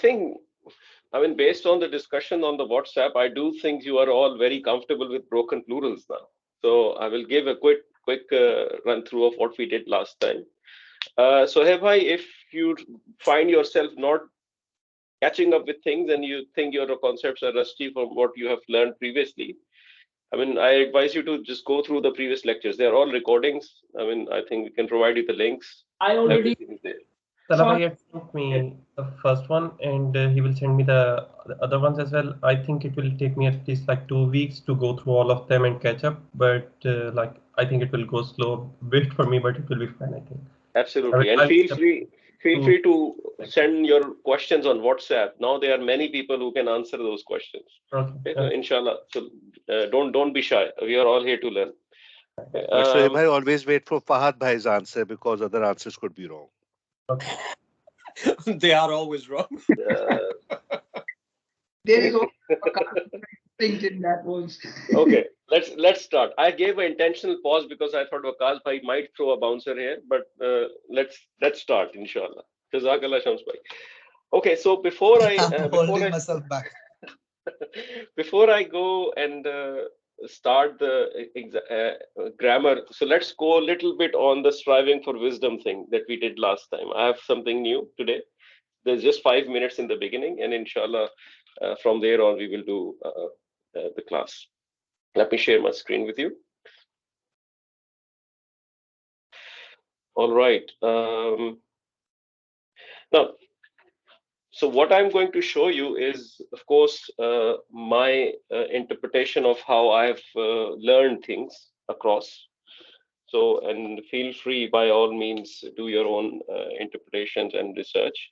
think, I mean, based on the discussion on the WhatsApp, I do think you are all very comfortable with broken plurals now. So I will give a quick run through of what we did last time. So Hebhai, if you find yourself not catching up with things and you think your concepts are rusty from what you have learned previously, I mean, I advise you to just go through the previous lectures. They're all recordings. I mean, I think we can provide you the links. I already Everything is there. saw. Talabhai had sent me the first one, and he will send me the other ones as well. I think it will take me at least like 2 weeks to go through all of them and catch up. But like I think it will go slow a bit for me, but it will be fine, I think. Absolutely. And I'll feel free to send your questions on WhatsApp. Now there are many people who can answer those questions. Okay, so inshallah. So don't be shy. We are all here to learn. But Sohaib bhai, always wait for Fahad bhai's answer because other answers could be wrong. Okay. They are always wrong. There is also in that was. Okay, let's start. I gave an intentional pause because I thought Waqas bhai might throw a bouncer here, but let's start, inshallah. Jazakallah Shams bhai. Okay, so before I holding myself back. before I go and start the grammar, so let's go a little bit on the striving for wisdom thing that we did last time. I have something new today. There's just 5 minutes in the beginning, and inshallah, from there on, we will do the class. Let me share my screen with you. All right. Now, so what I'm going to show you is, of course, my interpretation of how I've learned things across. So, and feel free by all means, do your own interpretations and research.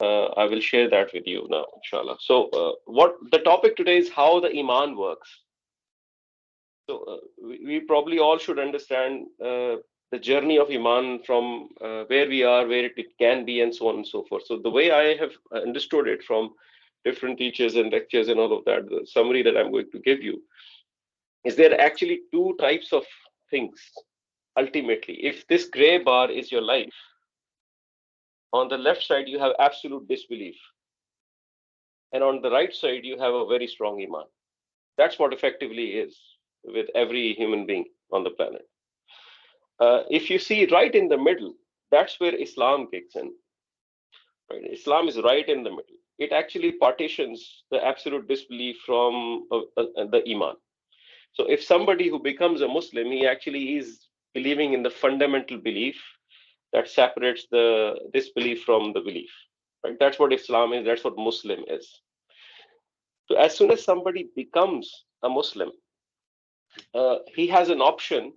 I will share that with you now, inshallah. So what the topic today is how the Iman works. So we probably all should understand the journey of Iman from where we are, where it can be, and so on and so forth. So the way I have understood it from different teachers and lectures and all of that, the summary that I'm going to give you, is there are actually two types of things, ultimately. If this gray bar is your life, on the left side, you have absolute disbelief. And on the right side, you have a very strong Iman. That's what effectively is with every human being on the planet. If you see right in the middle, that's where Islam kicks in. Right? Islam is right in the middle. It actually partitions the absolute disbelief from the Iman. So if somebody who becomes a Muslim, he actually is believing in the fundamental belief that separates the disbelief from the belief. Right? That's what Islam is. That's what Muslim is. So as soon as somebody becomes a Muslim, he has an option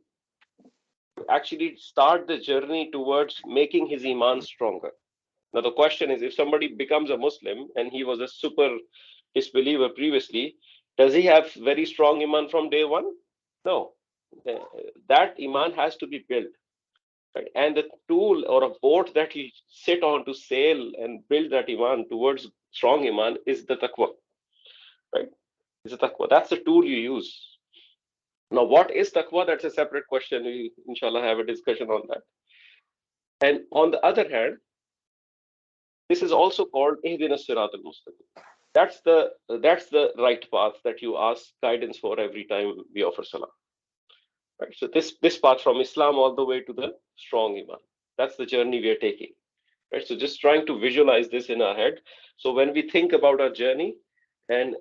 to actually start the journey towards making his Iman stronger. Now the question is, if somebody becomes a Muslim and he was a super disbeliever previously, does he have very strong Iman from day one? No. That Iman has to be built. Right? And the tool or a boat that you sit on to sail and build that Iman towards strong Iman is the taqwa. Right? It's the taqwa. That's the tool you use. Now, what is taqwa? That's a separate question. We, inshallah, have a discussion on that. And on the other hand, this is also called ihdina sirat al-mustaqim. That's the right path that you ask guidance for every time we offer salah. Right? So this path from Islam all the way to the strong Iman. That's the journey we are taking. Right? So just trying to visualize this in our head. So when we think about our journey and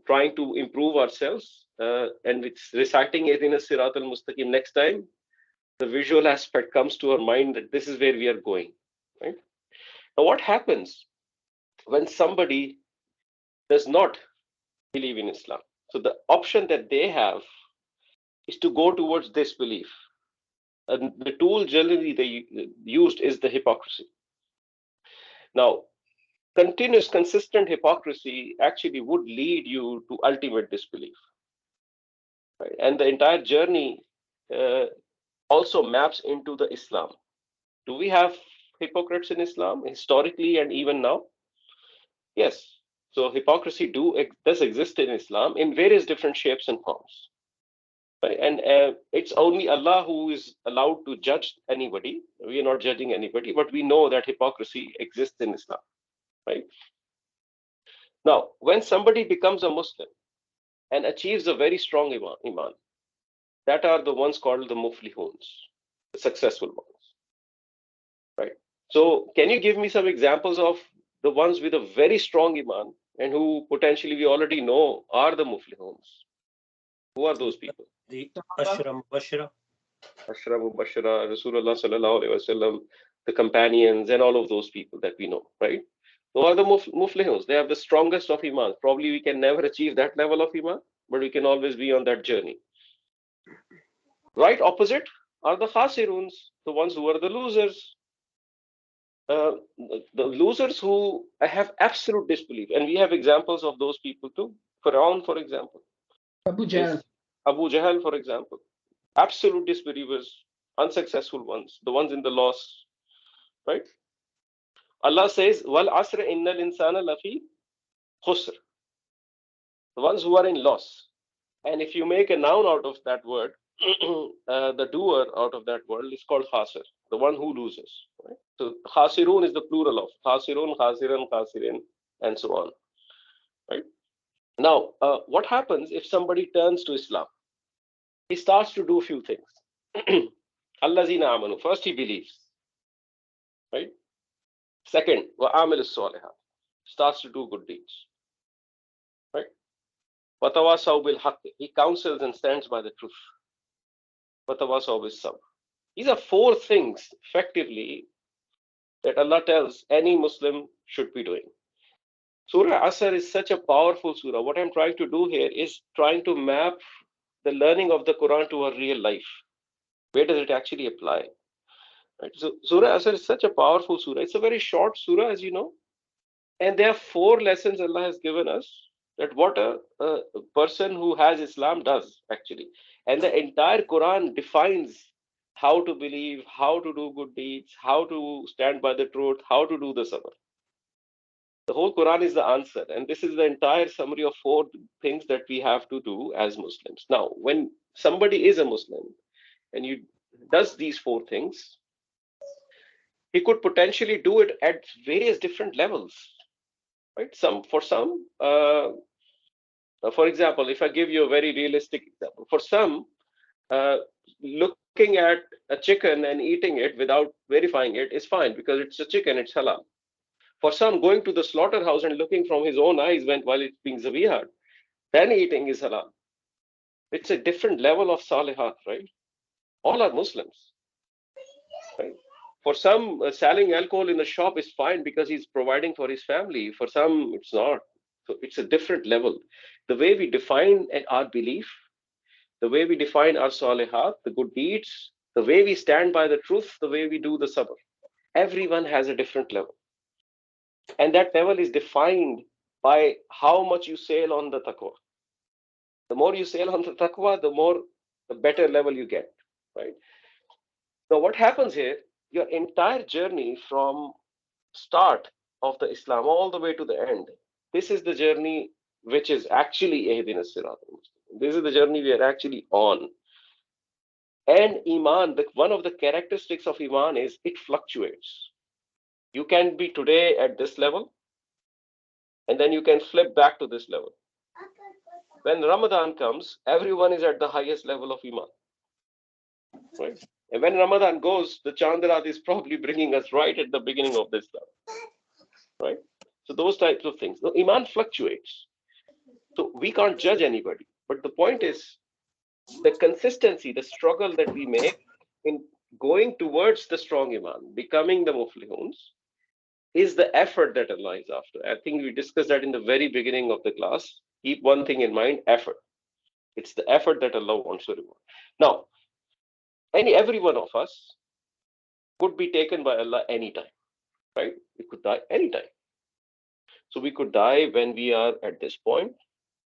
trying to improve ourselves and it's reciting ihdina sirat al-mustaqim next time, the visual aspect comes to our mind that this is where we are going. Right? Now, what happens when somebody does not believe in Islam? So the option that they have is to go towards this belief. And the tool generally they used is the hypocrisy. Now, continuous, consistent hypocrisy actually would lead you to ultimate disbelief. Right? And the entire journey also maps into the Islam. Do we have hypocrites in Islam historically and even now? Yes. So hypocrisy does exist in Islam in various different shapes and forms. Right? And it's only Allah who is allowed to judge anybody. We are not judging anybody, but we know that hypocrisy exists in Islam. Right? Now, when somebody becomes a Muslim and achieves a very strong iman, that are the ones called the muflihuns, the successful ones, right? So, can you give me some examples of the ones with a very strong iman and who potentially we already know are the muflihuns? Who are those people? The Ashram Bashra. Ashra Mubashara, Rasulullah Sallallahu Alaihi Wasallam, the companions, and all of those people that we know, right? Who are the muflihuns? They have the strongest of iman. Probably we can never achieve that level of iman, but we can always be on that journey. Right opposite are the khasiruns, the ones who are the losers. The losers who have absolute disbelief, and we have examples of those people too. Pharaoh, for example, Abu Jahl. Abu Jahl, for example, absolute disbelievers, unsuccessful ones, the ones in the loss, right? Allah says, "Wal asr innal insana lafi khusr," the ones who are in loss. And if you make a noun out of that word, the doer out of that word is called khasir, the one who loses. Right? So khasirun is the plural of khasirun, khasiran, khasirin, and so on. Right? Now, what happens if somebody turns to Islam? He starts to do a few things. Allazina amanu. First, he believes. Right? Second, wa amilus salihat. Starts to do good deeds. Right? Watawasaw bil haqq. He counsels and stands by the truth. Watawasaw bis sabr. These are four things, effectively, that Allah tells any Muslim should be doing. Surah Asr is such a powerful surah. What I'm trying to do here is trying to map the learning of the Quran to our real life. Where does it actually apply? Right? So Surah Asr is such a powerful surah. It's a very short surah, as you know. And there are four lessons Allah has given us that what a person who has Islam does, actually. And the entire Quran defines how to believe, how to do good deeds, how to stand by the truth, how to do the sabr. The whole Quran is the answer. And this is the entire summary of four things that we have to do as Muslims. Now, when somebody is a Muslim and you does these four things, he could potentially do it at various different levels. Right? For example, if I give you a very realistic example, for some, looking at a chicken and eating it without verifying it is fine because it's a chicken, it's halal. For some, going to the slaughterhouse and looking from his own eyes while it's being zabihat, then eating is halal. It's a different level of salihat, right? All are Muslims, right? For some, selling alcohol in the shop is fine because he's providing for his family. For some, it's not. So it's a different level. The way we define our belief, the way we define our salihat, the good deeds, the way we stand by the truth, the way we do the sabr. Everyone has a different level. And that level is defined by how much you sail on the taqwa. The more you sail on the taqwa, the better level you get, right? Now, what happens here, your entire journey from start of the Islam all the way to the end, this is the journey which is actually Ihdinas Sirat al-Mustaqim. This is the journey we are actually on. And Iman, one of the characteristics of Iman is it fluctuates. You can be today at this level, and then you can flip back to this level. When Ramadan comes, everyone is at the highest level of Iman. Right? And when Ramadan goes, the Chandrat is probably bringing us right at the beginning of this level. Right? So those types of things. The Iman fluctuates. So we can't judge anybody. But the point is, the consistency, the struggle that we make in going towards the strong Iman, becoming the muflihuns, is the effort that Allah is after. I think we discussed that in the very beginning of the class. Keep one thing in mind, effort. It's the effort that Allah wants to reward. Now, every one of us could be taken by Allah anytime, right? We could die anytime. So we could die when we are at this point.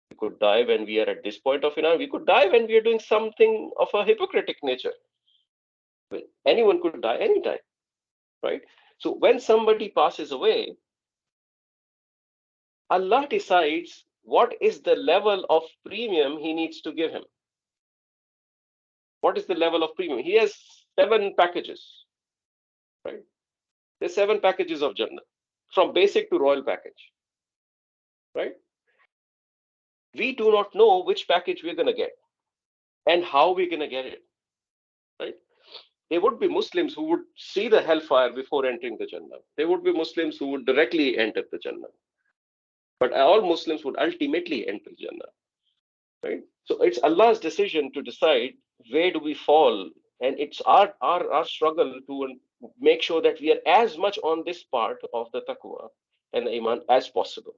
We could die when we are at this point of Iman. We could die when we are doing something of a hypocritic nature. Anyone could die anytime, right? So when somebody passes away, Allah decides what is the level of premium He needs to give him. What is the level of premium? He has 7 packages, right? There's 7 packages of Jannah, from basic to royal package. right? We do not know which package we're going to get and how we're going to get it, right? There would be Muslims who would see the hellfire before entering the Jannah. There would be Muslims who would directly enter the Jannah. But all Muslims would ultimately enter Jannah, right? So it's Allah's decision to decide where do we fall. And it's our struggle to make sure that we are as much on this part of the taqwa and the iman as possible,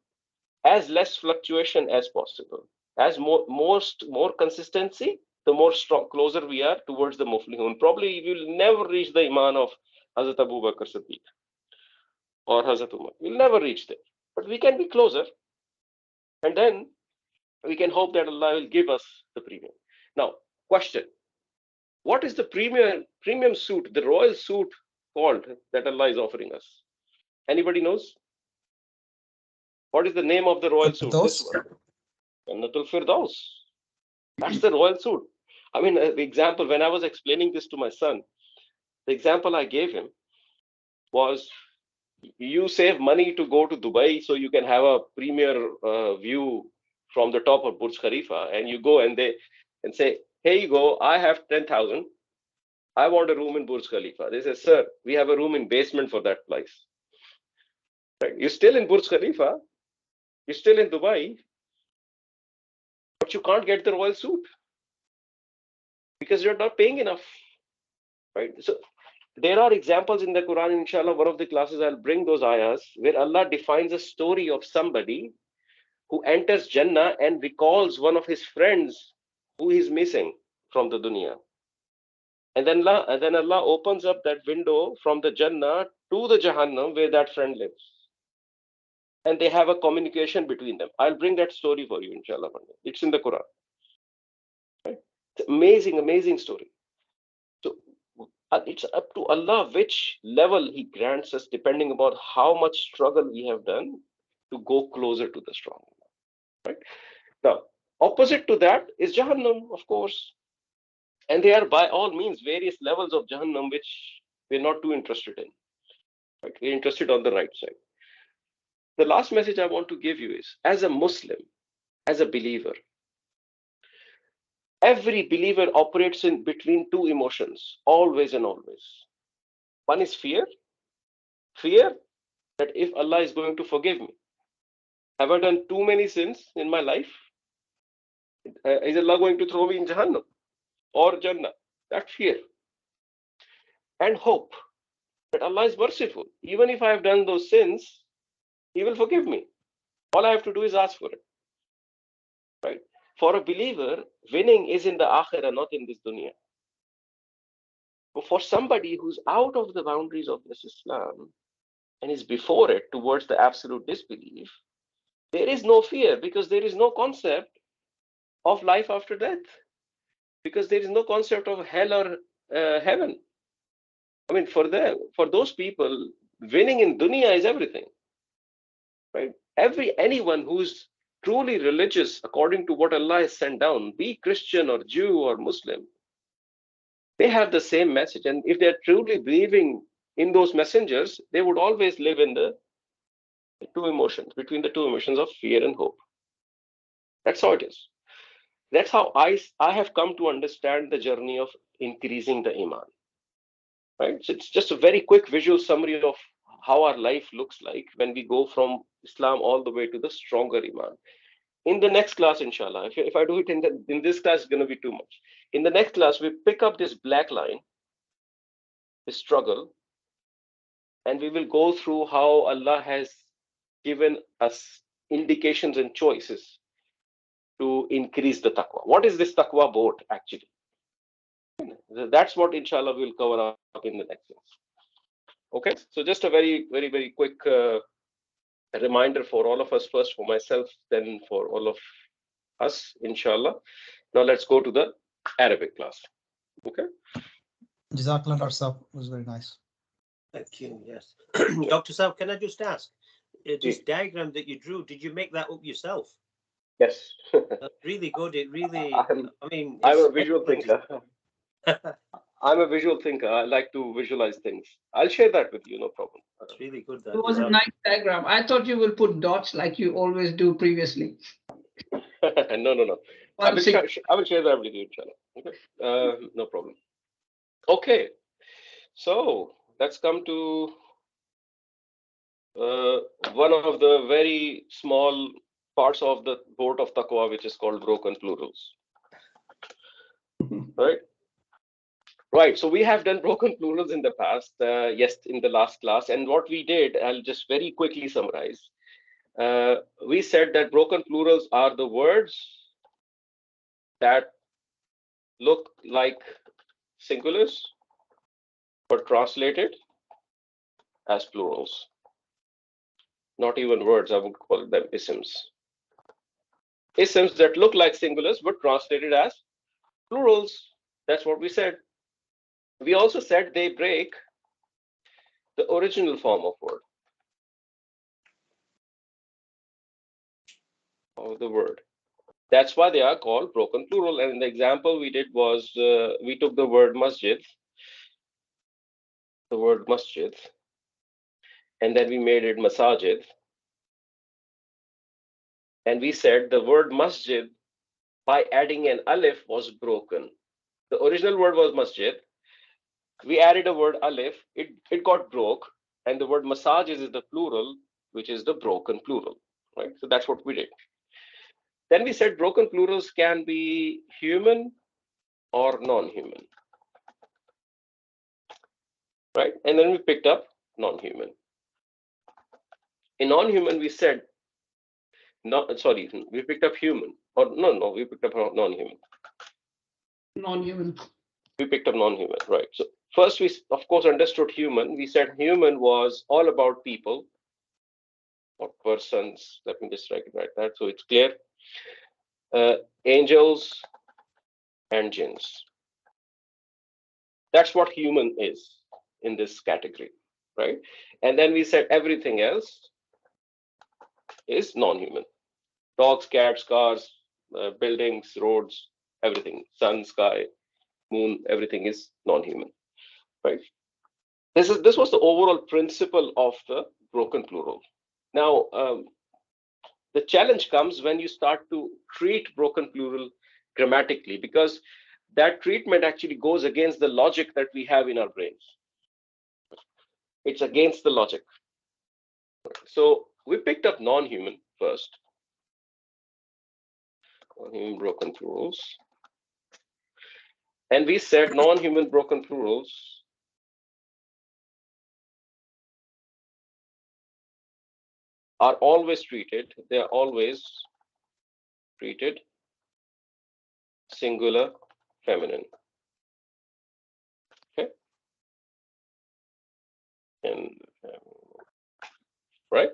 as less fluctuation as possible, as more consistency, the more strong, closer we are towards the muflihun. Probably we will never reach the iman of Hazrat Abu Bakr Siddiq or Hazrat Umar. We'll never reach there, but we can be closer, and then we can hope that Allah will give us the premium. Now, question: what is the premium suit, the royal suit called that Allah is offering us? Anybody knows? What is the name of the royal suit? This one, Jannatul Firdaus. That's the royal suit. I mean, the example, when I was explaining this to my son, the example I gave him was, you save money to go to Dubai so you can have a premier view from the top of Burj Khalifa, and you go and say, here you go, I have 10,000. I want a room in Burj Khalifa. They say, sir, we have a room in basement for that place. Right? You're still in Burj Khalifa, you're still in Dubai, but you can't get the royal suit because you're not paying enough. Right? So there are examples in the Quran, inshallah, one of the classes I'll bring those ayahs where Allah defines a story of somebody who enters Jannah and recalls one of his friends who is missing from the dunya. And then Allah opens up that window from the Jannah to the Jahannam where that friend lives. And they have a communication between them. I'll bring that story for you, inshallah. It's in the Quran. Right? It's amazing, amazing story. So it's up to Allah which level He grants us, depending upon how much struggle we have done to go closer to the strong. Right? Now, opposite to that is Jahannam, of course. And there are by all means various levels of Jahannam which we're not too interested in. Right? We're interested on the right side. The last message I want to give you is, as a Muslim, as a believer, every believer operates in between two emotions, always and always. One is fear that if Allah is going to forgive me. Have I done too many sins in my life? Is Allah going to throw me in Jahannam or Jannah? That fear. And hope that Allah is merciful. Even if I have done those sins, He will forgive me. All I have to do is ask for it. Right? For a believer, winning is in the akhirah, not in this dunya. But for somebody who's out of the boundaries of this Islam and is before it towards the absolute disbelief, there is no fear because there is no concept of life after death. Because there is no concept of hell or heaven. I mean, for those people, winning in dunya is everything. Right? Anyone who's truly religious according to what Allah has sent down, be Christian or Jew or Muslim, they have the same message. And if they're truly believing in those messengers, they would always live in the two emotions, between the two emotions of fear and hope. That's how it is. That's how I have come to understand the journey of increasing the iman. Right? So it's just a very quick visual summary of how our life looks like when we go from Islam all the way to the stronger iman. In the next class, inshallah, if I do it in this class, it's going to be too much. In the next class, we pick up this black line, this struggle, and we will go through how Allah has given us indications and choices to increase the taqwa. What is this taqwa boat actually? That's what inshallah we'll cover up in the next class. Okay, so just a very, very, very quick reminder for all of us, first for myself, then for all of us, inshallah. Now let's go to the Arabic class. Okay. Jazakallah, Dr. Saab, was very nice. Thank you. Yes. Dr. Saab, can I just ask, this diagram that you drew, did you make that up yourself? Yes. That's really good. It really, I'm it's a visual thinker. I'm a visual thinker. I like to visualize things. I'll share that with you, no problem. It's really good. It was a nice diagram. I thought you will put dots like you always do previously. No. I One will six. share that with you, inshallah. Okay, no problem. Okay, so let's come to one of the very small parts of the boat of taqwa, which is called broken plurals. Right. So we have done broken plurals in the past, yes, in the last class. And what we did, I'll just very quickly summarize. We said that broken plurals are the words that look like singulars, but translated as plurals. Not even words, I would call them isms. Isms that look like singulars, but translated as plurals. That's what we said. We also said they break the original form of word. Of the word. That's why they are called broken plural. And the example we did was we took the word masjid, and then we made it masajid. And we said the word masjid, by adding an alif, was broken. The original word was masjid. We added a word alif, it got broke, and the word masajid is the plural, which is the broken plural. Right? So that's what we did. Then we said broken plurals can be human or non-human. Right? And then we picked up non-human. In non-human, we said, we picked up human. Or no, we picked up non-human. Non-human. We picked up non-human, right? So first we, of course, understood human. We said human was all about people or persons. Let me just write it like that so it's clear. Angels and jinns. That's what human is in this category, right? And then we said everything else is non-human. Dogs, cats, cars, buildings, roads, everything, sun, sky, moon, everything is non-human, right? This was the overall principle of the broken plural. Now, the challenge comes when you start to treat broken plural grammatically, because that treatment actually goes against the logic that we have in our brains. It's against the logic. So we picked up non-human first. Non-human broken plurals. And we said non-human broken plurals are always treated, they are always treated singular feminine. Okay. And right?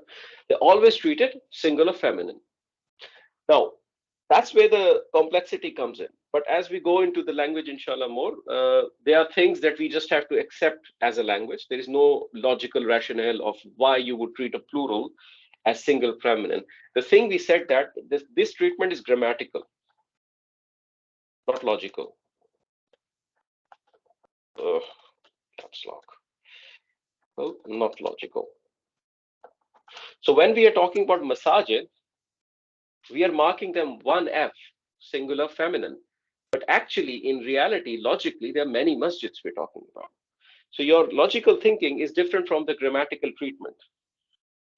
They're always treated singular feminine. Now, that's where the complexity comes in. But as we go into the language, inshallah, more, there are things that we just have to accept as a language. There is no logical rationale of why you would treat a plural as single feminine. The thing we said that this treatment is grammatical, not logical. Caps lock. Well, not logical. So when we are talking about masajid, we are marking them 1F, singular feminine. But actually, in reality, logically, there are many masjids we're talking about. So your logical thinking is different from the grammatical treatment.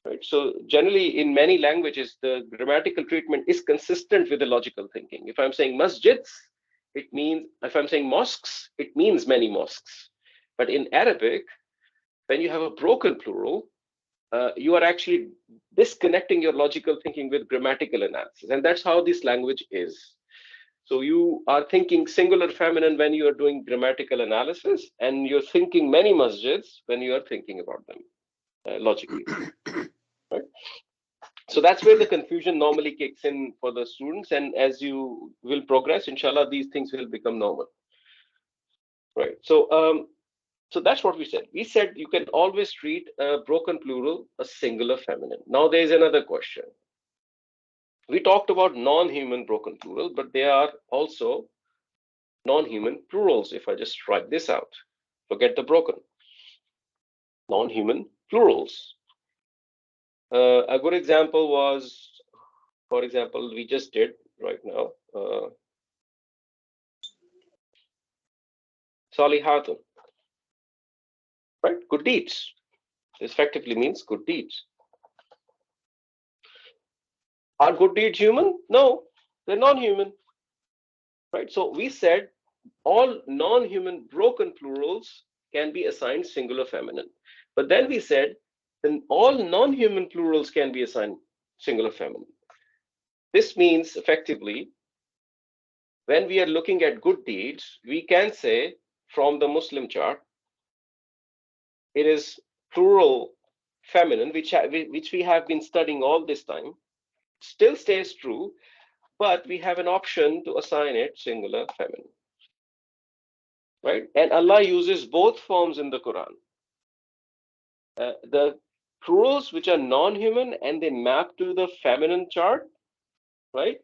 Right? So generally, in many languages, the grammatical treatment is consistent with the logical thinking. If I'm saying masjids, it means, if I'm saying mosques, it means many mosques. But in Arabic, when you have a broken plural, you are actually disconnecting your logical thinking with grammatical analysis. And that's how this language is. So you are thinking singular feminine when you are doing grammatical analysis, and you're thinking many masjids when you are thinking about them logically. Right? So that's where the confusion normally kicks in for the students. And as you will progress, inshallah, these things will become normal. Right. So so that's what we said. We said you can always treat a broken plural a singular feminine. Now there's another question. We talked about non-human broken plural, but there are also non-human plurals. If I just write this out, forget the broken. Non-human plurals. A good example was, for example, we just did right now, Salihatun, right? Good deeds. This effectively means good deeds. Are good deeds human? No, they're non-human, right? So we said all non-human broken plurals can be assigned singular feminine. But then we said then all non-human plurals can be assigned singular feminine. This means effectively, when we are looking at good deeds, we can say from the Muslim chart, it is plural feminine, which we have been studying all this time, still stays true, but we have an option to assign it singular feminine. Right? And Allah uses both forms in the Quran. The plurals which are non-human and they map to the feminine chart, right?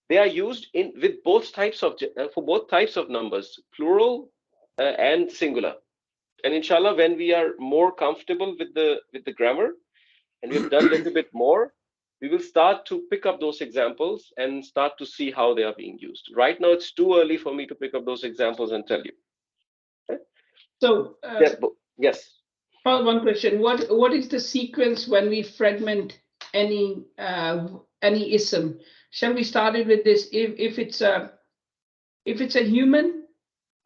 They are used in with both types of for both types of numbers, plural and singular. And inshallah, when we are more comfortable with the grammar and we've done a little bit more, we will start to pick up those examples and start to see how they are being used. Right now, it's too early for me to pick up those examples and tell you. Okay? So yes. One question: What is the sequence when we fragment any ism? Shall we start it with this? If it's a human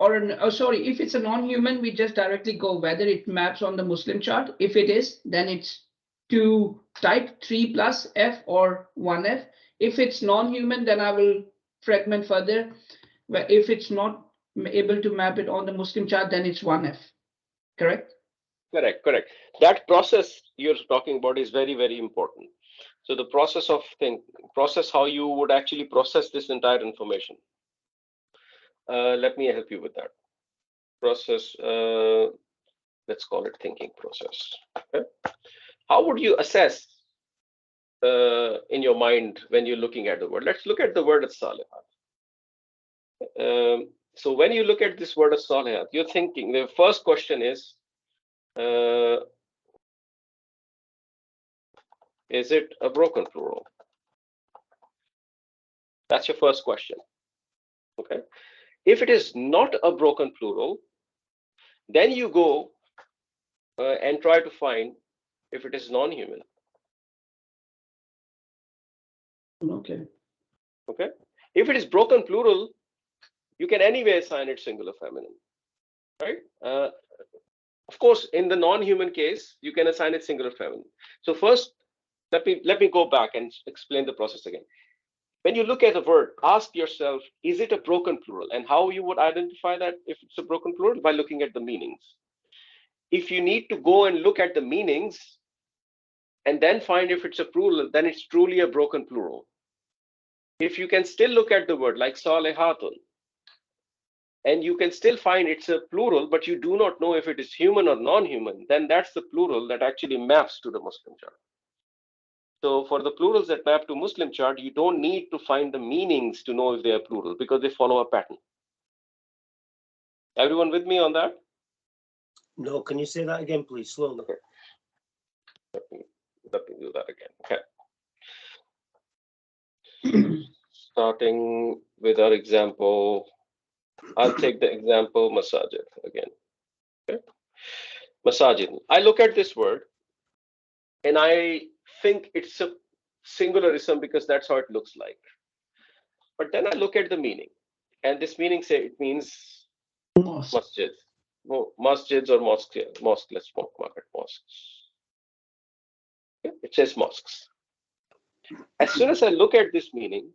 or if it's a non-human, we just directly go whether it maps on the Muslim chart. If it is, then it's 2 type 3 plus F or 1F. If it's non-human, then I will fragment further. But if it's not able to map it on the Muslim chart, then it's 1F. Correct? Correct. That process you're talking about is very, very important. So the process how you would actually process this entire information. Let me help you with that process. Let's call it thinking process. Okay? How would you assess in your mind when you're looking at the word? Let's look at the word as-salihat. So when you look at this word as-salihat, you're thinking, the first question is it a broken plural? That's your first question. Okay. If it is not a broken plural, then you go and try to find if it is non-human. Okay. Okay. If it is broken plural, you can anyway assign it singular feminine, right? Of course, in the non-human case, you can assign it singular feminine. So first, let me go back and explain the process again. When you look at a word, ask yourself, is it a broken plural? And how you would identify that if it's a broken plural? By looking at the meanings. If you need to go and look at the meanings and then find if it's a plural, then it's truly a broken plural. If you can still look at the word like salihatun, and you can still find it's a plural, but you do not know if it is human or non-human, then that's the plural that actually maps to the Muslim chart. So for the plurals that map to Muslim chart, you don't need to find the meanings to know if they are plural because they follow a pattern. Everyone with me on that? No, can you say that again, please, slowly? Okay. Let me do that again. Okay. Starting with our example, I'll take the example masajid again. Okay. Masajid. I look at this word and I think it's a singularism because that's how it looks like. But then I look at the meaning, and this meaning it means masjid. No, masjids or mosques here. Mosque, let's mark it mosques. Okay. It says mosques. As soon as I look at this meaning,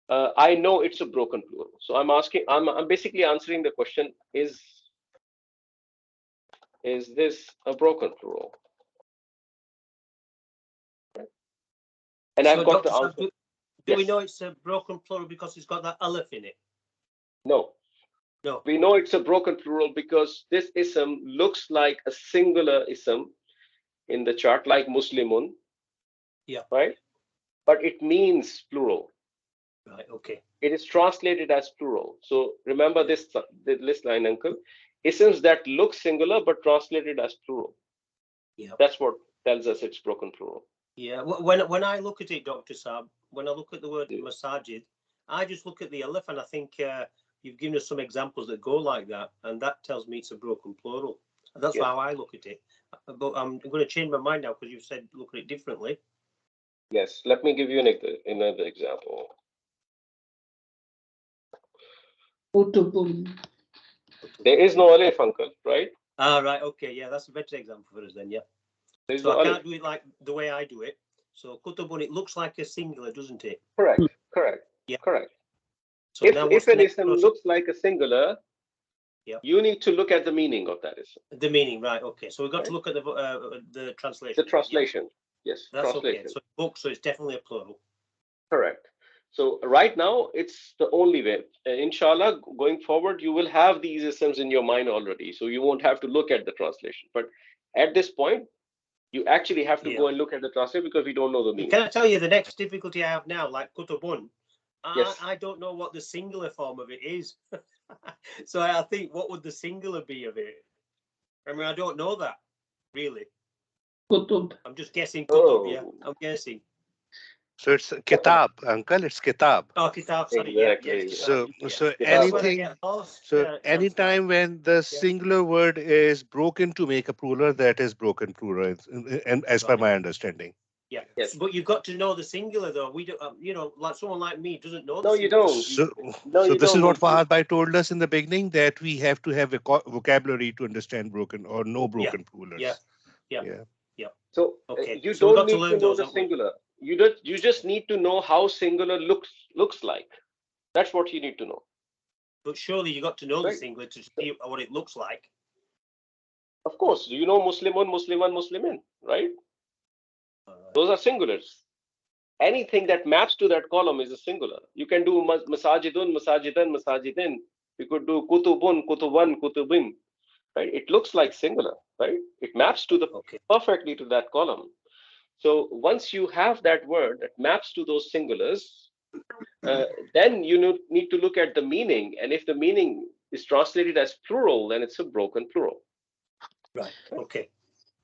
I know it's a broken plural. So I'm basically answering the question, is this a broken plural? And So I've got Dr. the answer. Do we know it's a broken plural because it's got that aleph in it? No. No. We know it's a broken plural because this ism looks like a singular ism in the chart, like Muslimun. Yeah. Right? But it means plural. Right, okay. It is translated as plural. So remember this line, uncle. Isms that look singular but translated as plural. Yeah. That's what tells us it's broken plural. Yeah. When I look at it, Dr. Saab, when I look at the word masajid, I just look at the alif and I think you've given us some examples that go like that, and that tells me it's a broken plural. And that's how I look at it. But I'm going to change my mind now because you said look at it differently. Yes, let me give you another example. Kutubun. There is no alif, uncle, right? Ah, right. Okay. Yeah, that's a better example for us then. Yeah. There's So no I alif. can't do it like the way I do it. So kutubun, it looks like a singular, doesn't it? Correct, correct, Yeah. correct. So now If what's the an next ism process? looks like a singular, Yeah. you need to look at the meaning of that ism. The meaning, right? Okay. So we've got to Right. look at the translation. The translation. Yes, That's translation. okay. So book, so it's definitely a plural. Correct. So right now, it's the only way. Inshallah, going forward, you will have these isms in your mind already. So you won't have to look at the translation. But at this point, you actually have to go and look at the translation because we don't know the meaning. Can I tell you the next difficulty I have now, like kutubun? Yes. I don't know what the singular form of it is. So I think, what would the singular be of it? I mean, I don't know that, really. Kutub. I'm just guessing kutub, yeah. Oh. I'm guessing. So it's kitab, uncle. It's kitab. Oh, kitab, sorry, Exactly. yeah. So That's where I anything. get lost, So Sam. anytime when the singular word is broken to make a plural, that is broken plural, and as per Right. my understanding. Yeah. Yes. But you've got to know the singular, though. We don't, like someone like me doesn't know. No, the you singular. don't. So this is what need to. Fahad Bhai told us in the beginning, that we have to have a vocabulary to understand broken or no broken plurals. Yeah. So Okay. you So we've don't got to need to learn know those, the haven't we? singular. You just need to know how singular looks like. That's what you need to know. But surely you got to know the Right. singular to see what it looks like. Of course, you know Muslimun, Musliman, Muslimin, right? Those are singulars. Anything that maps to that column is a singular. You can do masajidun, masajidan, masajidin. You could do kutubun, kutuban, kutubin. Right? It looks like singular, right? It maps to the perfectly to that column. So once you have that word that maps to those singulars, then you need to look at the meaning. And if the meaning is translated as plural, then it's a broken plural. Right. Okay.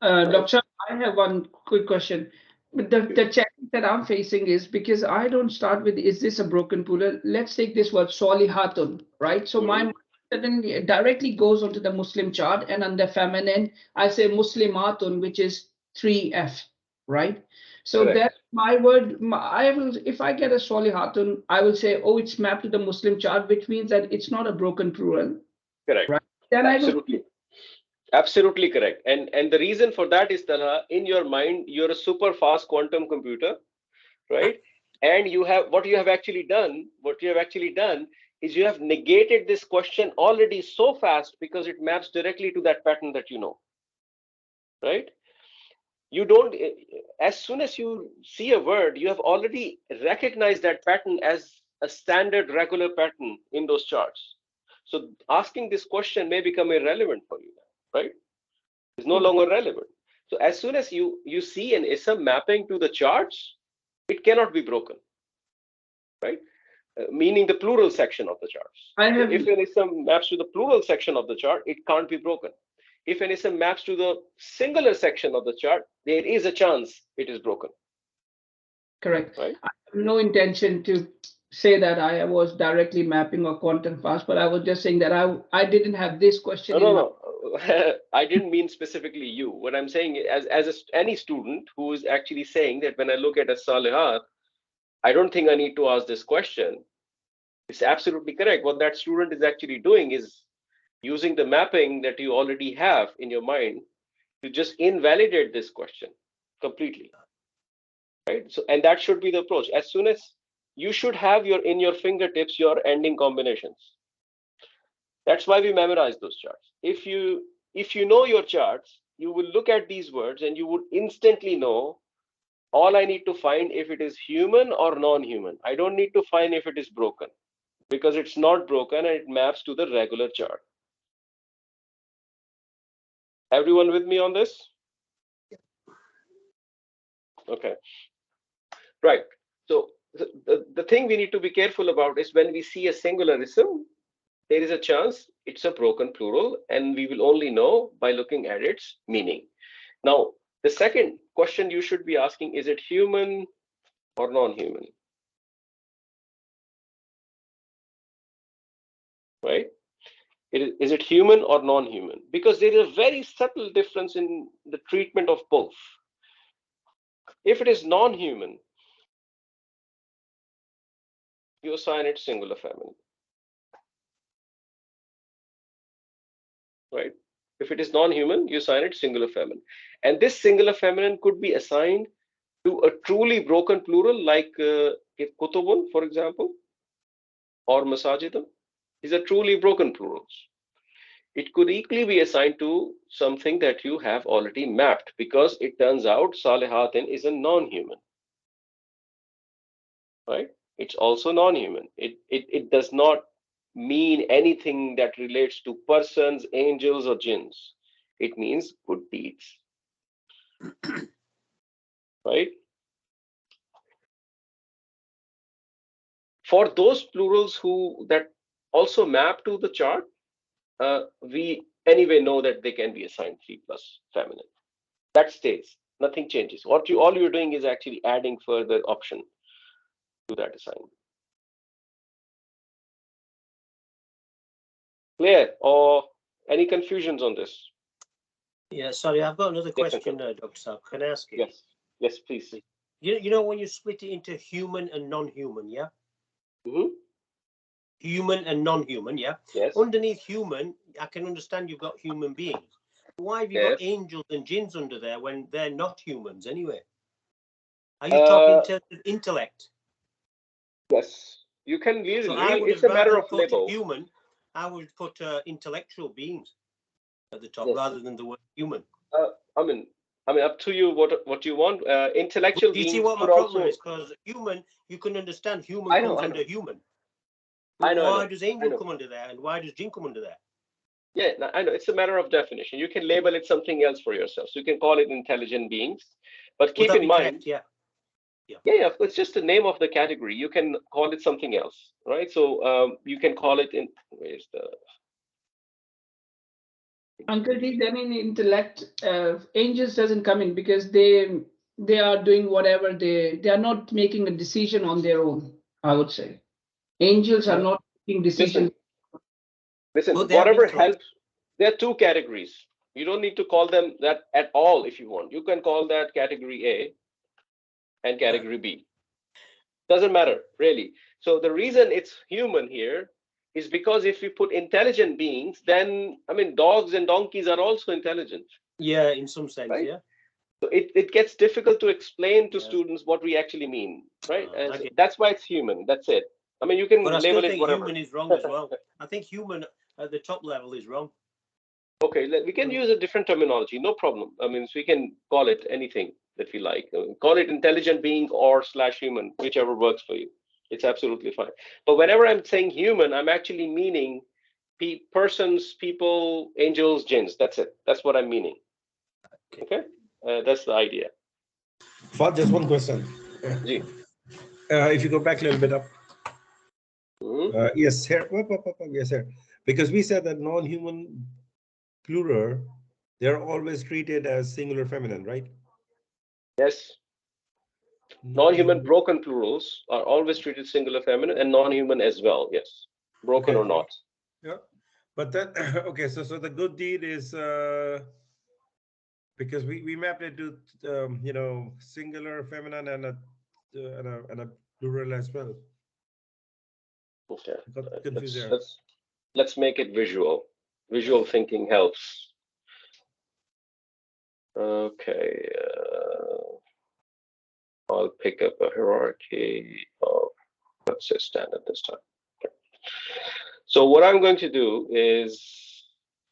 Doctor, I have one quick question. The challenge that I'm facing is because I don't start with, is this a broken plural? Let's take this word solihatun, right? So my suddenly directly goes onto the Muslim chart, and under feminine, I say muslimatun, which is 3F, right? So that my word, I will, if I get a solihatun, I will say, oh, it's mapped to the Muslim chart, which means that it's not a broken plural. Correct. Right? Then Absolutely. Absolutely correct. And the reason for that is that in your mind, you're a super fast quantum computer, right? And what you have actually done is you have negated this question already so fast because it maps directly to that pattern that you know, right? You don't, as soon as you see a word, you have already recognized that pattern as a standard regular pattern in those charts. So asking this question may become irrelevant for you, right? It's no longer relevant. So as soon as you see an ism mapping to the charts, it cannot be broken, right? Meaning the plural section of the charts. So if an ism maps to the plural section of the chart, it can't be broken. If an ism maps to the singular section of the chart, there is a chance it is broken. Correct. Right? I have no intention to say that I was directly mapping or quantum fast, but I was just saying that I didn't have this question. No. I didn't mean specifically you. What I'm saying is, any student who is actually saying that when I look at a salihat, I don't think I need to ask this question. It's absolutely correct. What that student is actually doing is using the mapping that you already have in your mind to just invalidate this question completely. Right? So, and that should be the approach. As soon as you should have in your fingertips your ending combinations. That's why we memorize those charts. If you know your charts, you will look at these words and you would instantly know all I need to find if it is human or non-human. I don't need to find if it is broken, because it's not broken and it maps to the regular chart. Everyone with me on this? Okay. Right. So the thing we need to be careful about is when we see a singular ism, there is a chance it's a broken plural, and we will only know by looking at its meaning. Now, The second question you should be asking, is it human or non-human? Right? Is it human or non-human? Because there is a very subtle difference in the treatment of both. If it is non-human, you assign it singular feminine. Right? If it is non-human, you assign it singular feminine. And this singular feminine could be assigned to a truly broken plural, like if kutubun, for example, or masajidun. These are truly broken plurals. It could equally be assigned to something that you have already mapped, because it turns out salihatin is a non-human. Right? It's also non-human. It does not mean anything that relates to persons, angels, or jinns. It means good deeds. Right? For those plurals that also map to the chart, we anyway know that they can be assigned 3 plus feminine. That stays. Nothing changes. All you're doing is actually adding further option to that assignment. Clear? Or any confusions on this? Yeah, sorry, I've got another Yes, question, Uncle. Dr. Saab. Can I ask it? Yes. Yes, please. You know when you split it into human and non-human, yeah? Mm-hmm. Human and non-human, yeah? Yes. Underneath human, I can understand you've got human beings. Why have you got angels and jinns under there when they're not humans anyway? Are you talking in terms of intellect? Yes. You can use So it. I would It's have a matter rather of put label. human, I would put intellectual beings at the top Yes. rather than the word human. I mean, up to you what you want. Intellectual Do you see beings what my could problem also. is? Because human, you can understand human I know. comes I know. under human. I know. Why does I angel know. come under there and why does jinn come under there? Yeah, I know. It's a matter of definition. You can label it something else for yourself. So you can call it intelligent beings, but Would keep that in be mind. correct? Yeah. Yeah, it's just the name of the category. You can call it something else, right? So you can call it in. Where's the? Uncle D, then in intellect, angels doesn't come in because they are doing whatever they are not making a decision on their own. I would say angels are not making decisions. Listen. But they have Whatever intellect. helps. There are 2 categories. You don't need to call them that at all if you want. You can call that category A and category B. Doesn't matter, really. So the reason it's human here is because if we put intelligent beings, then, dogs and donkeys are also intelligent, Yeah, in some sense, right? yeah. So it gets difficult to explain to Yeah. students what we actually mean, right? And I get it. that's why it's human. That's it. You can But I still label it think whatever. human is wrong as well. I think human at the top level is wrong. Okay, we can use a different terminology, no problem. So we can call it anything that we like. Call it intelligent being or /human, whichever works for you. It's absolutely fine. But whenever I'm saying human, I'm actually meaning persons, people, angels, jinns. That's it. That's what I'm meaning. Okay, that's the idea. For just one question. Ji. If you go back a little bit up. Mhm. Yes, sir. Yes, sir. Because we said that non-human plural, they're always treated as singular feminine, right? Yes. Non-human broken plurals are always treated singular feminine, and non-human as well. Yes, broken Okay. or not. Yeah. But then, okay, so the good deed is because we mapped it to singular feminine and a plural as well. Okay. Got confused there. Let's make it visual. Visual thinking helps. Okay. I'll pick up a hierarchy of, let's say, standard this time. Okay. So what I'm going to do is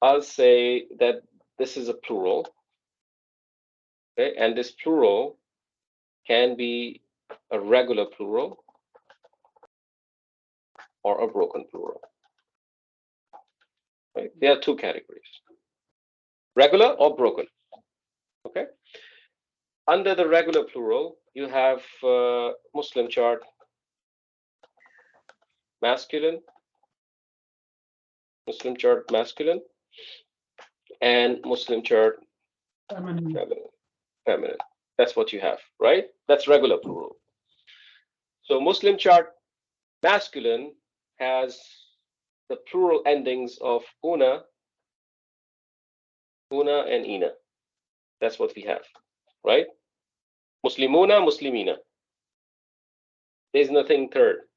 I'll say that this is a plural. Okay, and this plural can be a regular plural or a broken plural. Right? There are 2 categories: regular or broken. Okay. Under the regular plural, you have Muslim chart masculine, Muslim chart masculine, and Muslim chart feminine. feminine. That's what you have, right? That's regular plural. So Muslim chart masculine has the plural endings of una and ina. That's what we have, right? Muslimuna, muslimina. There's nothing third.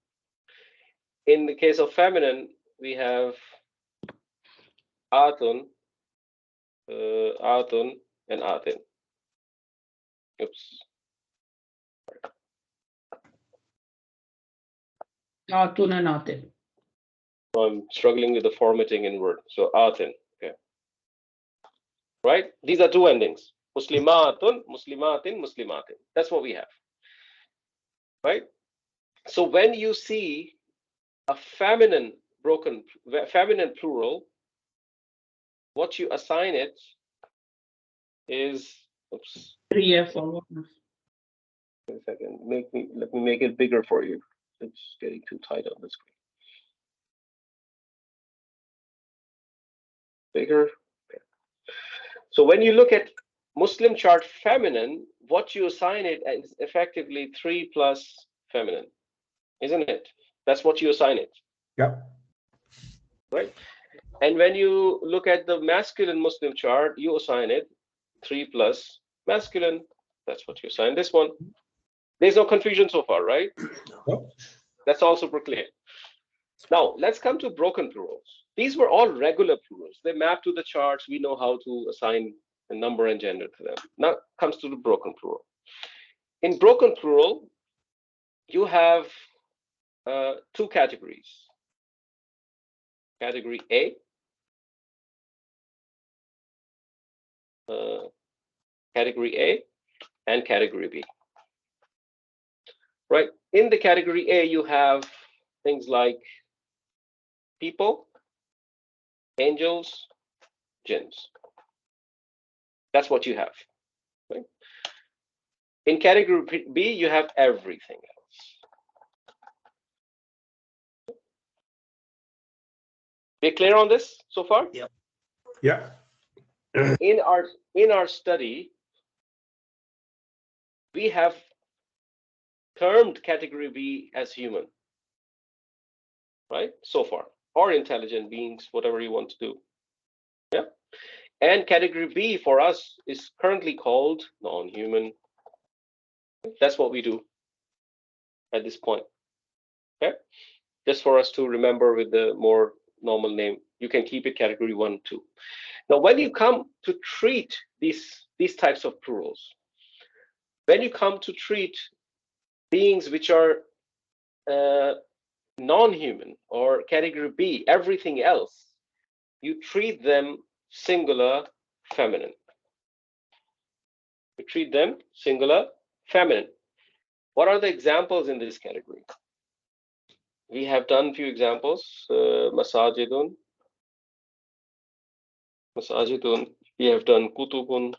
In the case of feminine, we have atun, atun, and atin. Oops. Atun and atin. I'm struggling with the formatting in Word. So atin, okay. Right? These are two endings. Muslimatun, muslimatin, muslimatin. That's what we have. Right? So when you see a feminine plural, what you assign it is, oops. 3F or 1F. Wait a second. Let me make it bigger for you. It's getting too tight on the screen. Bigger. Okay. So when you look at Muslim chart feminine, what you assign it is effectively 3 plus feminine, isn't it? That's what you assign it. Yeah. Right. And when you look at the masculine Muslim chart, you assign it 3 plus masculine. That's what you assign this one. There's no confusion so far, right? No. That's all super clear. Now, let's come to broken plurals. These were all regular plurals. They map to the charts. We know how to assign a number and gender to them. Now comes to the broken plural. In broken plural, you have two categories. Category A, category A, and category B. Right? In the category A, you have things like people, angels, jinns. That's what you have. Right? In category B, you have everything else. We clear on this so far? Yep. Yeah. In our study, we have termed category B as human, right? So far, or intelligent beings, whatever you want to do. Yeah. And category B for us is currently called non-human. That's what we do at this point. Okay. Just for us to remember with the more normal name, you can keep it category 1, 2. Now, when you come to treat these types of plurals, when you come to treat beings which are non-human or category B, everything else, you treat them singular feminine. You treat them singular feminine. What are the examples in this category? We have done a few examples. Masajidun. Masajidun. We have done kutubun.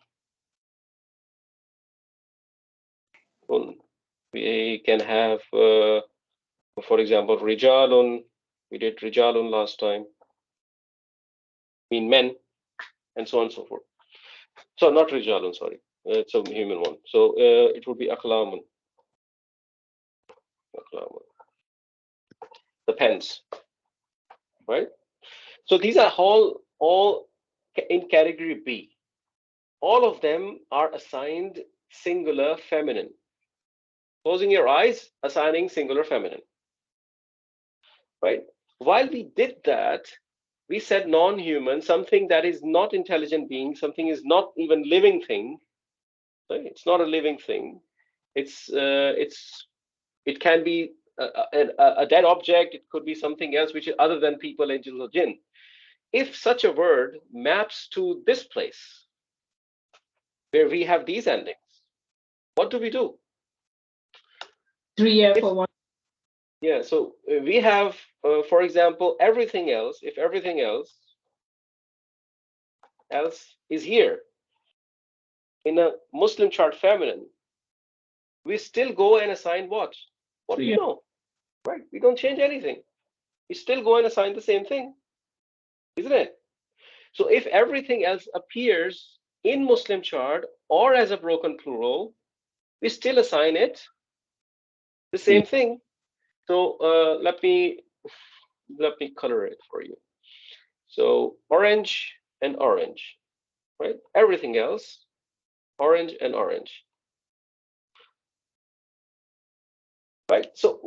We can have, for example, rijalun. We did rijalun last time. Mean men, and so on and so forth. So not rijalun, sorry. It's a human one. So it would be aklamun. The pens, right? So these are all in category B. All of them are assigned singular feminine. Closing your eyes, assigning singular feminine, right? While we did that, we said non-human, something that is not intelligent being, something is not even living thing. Right? It's not a living thing. It can be a dead object. It could be something else which is other than people, angels, or jinn. If such a word maps to this place where we have these endings, what do we do? 3F or 1. Yeah, so we have, for example, everything else. If everything else is here in a Muslim chart feminine, we still go and assign what? What do you know? Right? We don't change anything. We still go and assign the same thing, isn't it? So if everything else appears in Muslim chart or as a broken plural, we still assign it the same thing. So let me color it for you. So orange and orange, right? Everything else, orange and orange, right? So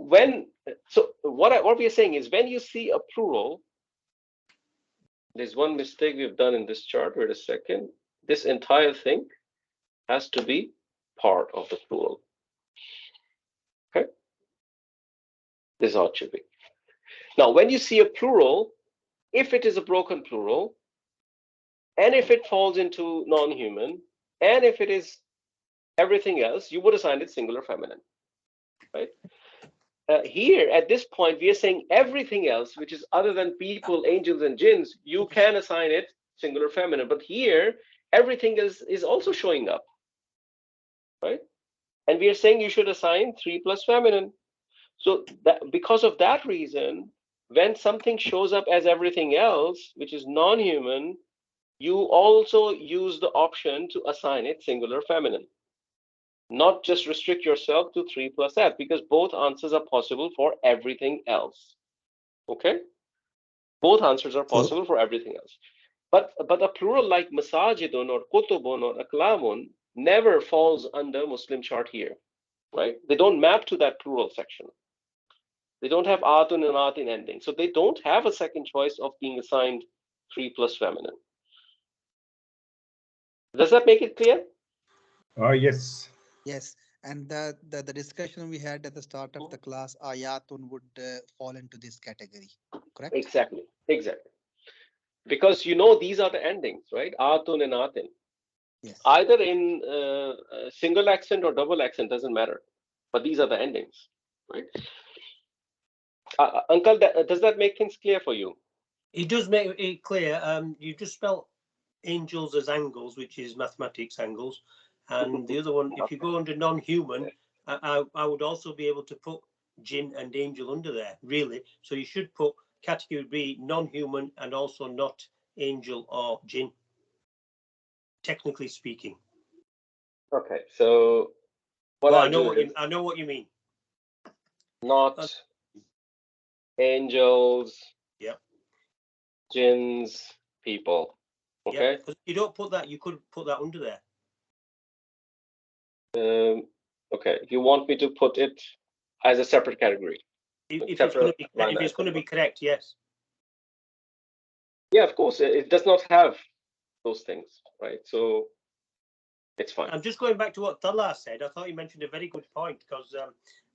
what we are saying is when you see a plural, there's one mistake we've done in this chart. Wait a second. This entire thing has to be part of the plural. Okay. This is how it should be. Now, when you see a plural, if it is a broken plural, and if it falls into non-human, and if it is everything else, you would assign it singular feminine, right? Here, at this point, we are saying everything else, which is other than people, angels, and jinns, you can assign it singular feminine. But here, everything is also showing up, right? And we are saying you should assign 3 plus feminine. So that because of that reason, when something shows up as everything else, which is non-human, you also use the option to assign it singular feminine. Not just restrict yourself to 3 plus f, because both answers are possible for everything else. Okay? Both answers are possible for everything else. But a plural like masajidun or kutubun or aklamun never falls under Muslim chart here, right? They don't map to that plural section. They don't have atun and atin ending. So they don't have a second choice of being assigned 3 plus feminine. Does that make it clear? Yes. Yes. And the discussion we had at the start of the class, ayatun would fall into this category, correct? Exactly. Exactly. Because you know these are the endings, right? Atun and atin. Yes. Either in single accent or double accent, doesn't matter. But these are the endings, right? Uncle, does that make things clear for you? It does make it clear. You just spell angels as angles, which is mathematics angles, and the other one, if you go under non-human, I would also be able to put jinn and angel under there, really. So you should put category B, non-human, and also not angel or jinn, technically speaking. Okay, so what Well, I'll do is I know what you mean. not angels, Yeah. jinns, people. Okay. Yeah, because you don't put that, you could put that under there. Okay. You want me to put it as a separate category? If it's going to be correct, yes. Yeah, of course. It does not have those things, right? So it's fine. I'm just going back to what Talha said. I thought he mentioned a very good point, because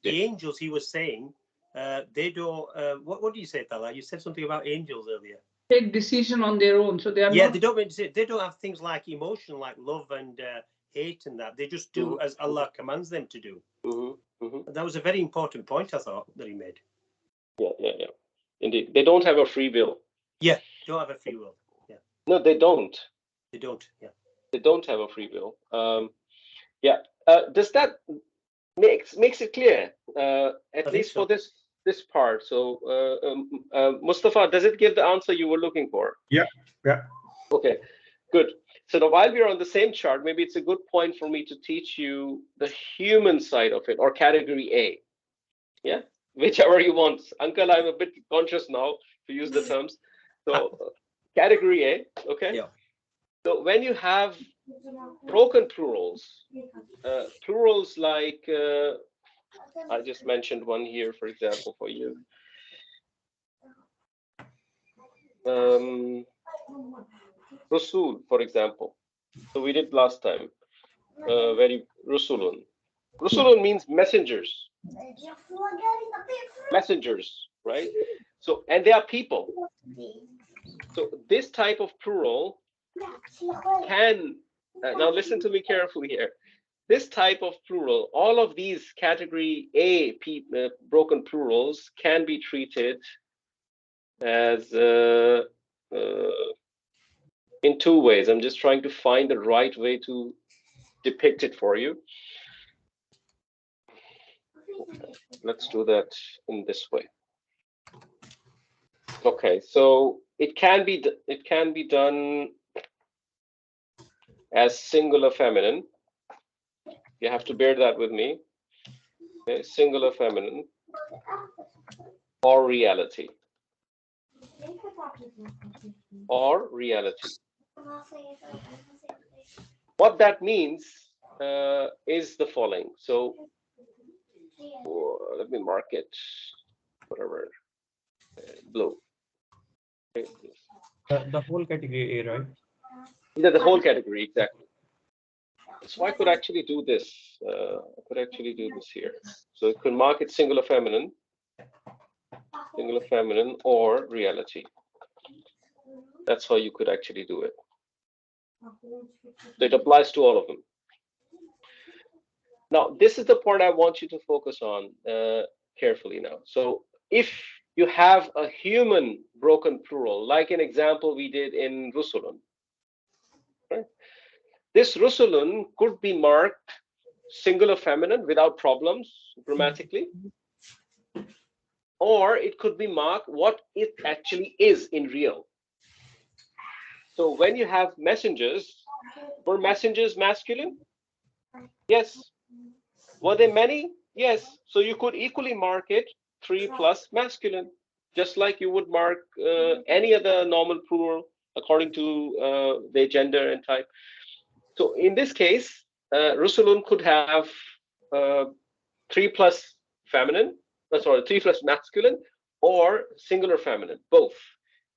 the angels he was saying, they don't. What did you say, Talha? You said something about angels earlier. Take decision on their own, so they are Yeah, not. they don't have things like emotion, like love and hate, and that. They just do as Allah commands them to do. That was a very important point, I thought, that he made. Yeah. Indeed, they don't have a free will. Yeah, don't have a free will. Yeah. No, they don't. They don't. Yeah. They don't have a free will. Yeah. Does that makes it clear? At least for this part. So, Mustafa, does it give the answer you were looking for? Yeah. Okay, good. So now, while we're on the same chart, maybe it's a good point for me to teach you the human side of it, or category A. Yeah, whichever you want. Uncle, I'm a bit conscious now to use the terms. So, category A, okay? Yeah. So when you have broken plurals, plurals like, I just mentioned one here, for example, for you. Rasul, for example. So we did last time. Rusulun. Rusulun means messengers. Messengers, right? So, and they are people. So this type of plural can, now listen to me carefully here. This type of plural, all of these category A broken plurals can be treated as in two ways. I'm just trying to find the right way to depict it for you. Let's do that in this way. Okay, so it can be done as singular feminine. You have to bear that with me. Okay, singular feminine or reality. Or reality. What that means is the following. So let me mark it, whatever, blue. Okay. The whole category A, right? Yeah, the whole category, exactly. So I could actually do this. I could actually do this here. So it could mark it singular feminine or reality. That's how you could actually do it. So it applies to all of them. Now, this is the part I want you to focus on carefully now. So if you have a human broken plural, like an example we did in Rusulun, right? This Rusulun could be marked singular feminine without problems grammatically, or it could be marked what it actually is in real. So when you have messengers, were messengers masculine? Yes. Were they many? Yes. So you could equally mark it 3 plus masculine, just like you would mark any other normal plural according to their gender and type. So in this case, Rusulun could have 3 plus feminine, 3 plus masculine, or singular feminine, both.